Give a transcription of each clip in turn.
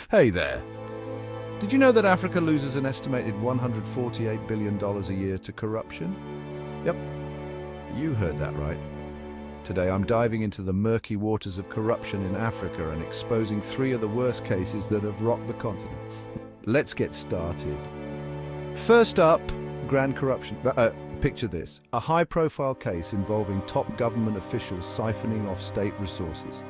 Hey there. Did you know that Africa loses an estimated $148 billion a year to corruption? Yep, you heard that right. Today I'm diving into the murky waters of corruption in Africa and exposing three of the worst cases that have rocked the continent. Let's get started. First up, grand corruption. Picture this, a high-profile case involving top government officials siphoning off state resources.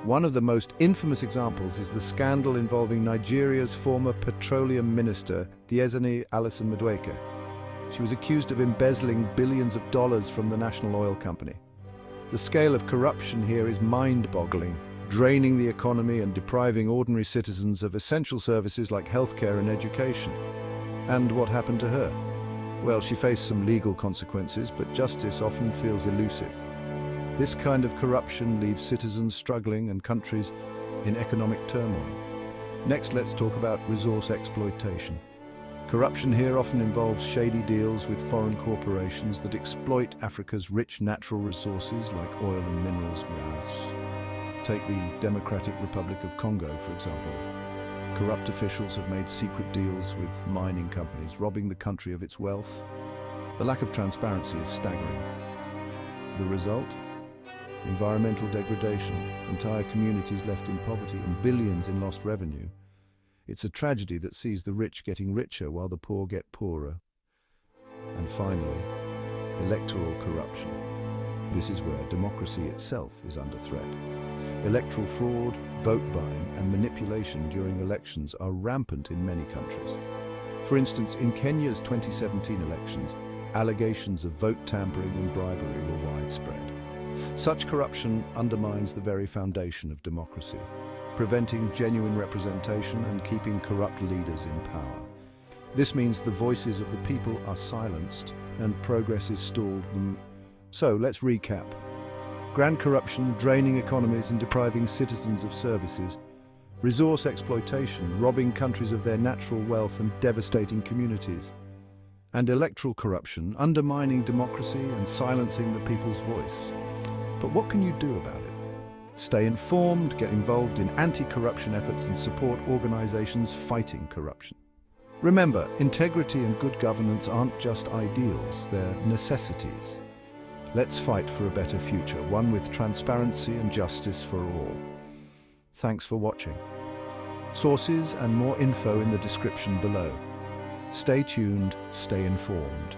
One of the most infamous examples is the scandal involving Nigeria's former petroleum minister, Diezani Alison Madueke. She was accused of embezzling billions of dollars from the national oil company. The scale of corruption here is mind-boggling, draining the economy and depriving ordinary citizens of essential services like healthcare and education. And what happened to her? Well, she faced some legal consequences, but justice often feels elusive. This kind of corruption leaves citizens struggling and countries in economic turmoil. Next, let's talk about resource exploitation. Corruption here often involves shady deals with foreign corporations that exploit Africa's rich natural resources like oil and minerals. Take the Democratic Republic of Congo, for example. Corrupt officials have made secret deals with mining companies, robbing the country of its wealth. The lack of transparency is staggering. The result? Environmental degradation, entire communities left in poverty, and billions in lost revenue. It's a tragedy that sees the rich getting richer while the poor get poorer. And finally, electoral corruption. This is where democracy itself is under threat. Electoral fraud, vote buying, and manipulation during elections are rampant in many countries. For instance, in Kenya's 2017 elections, allegations of vote tampering and bribery were widespread. Such corruption undermines the very foundation of democracy, preventing genuine representation and keeping corrupt leaders in power. This means the voices of the people are silenced and progress is stalled. So let's recap. Grand corruption, draining economies and depriving citizens of services. Resource exploitation, robbing countries of their natural wealth and devastating communities. And electoral corruption, undermining democracy and silencing the people's voice. But what can you do about it? Stay informed, get involved in anti-corruption efforts and support organizations fighting corruption. Remember, integrity and good governance aren't just ideals, they're necessities. Let's fight for a better future, one with transparency and justice for all. Thanks for watching. Sources and more info in the description below. Stay tuned, stay informed.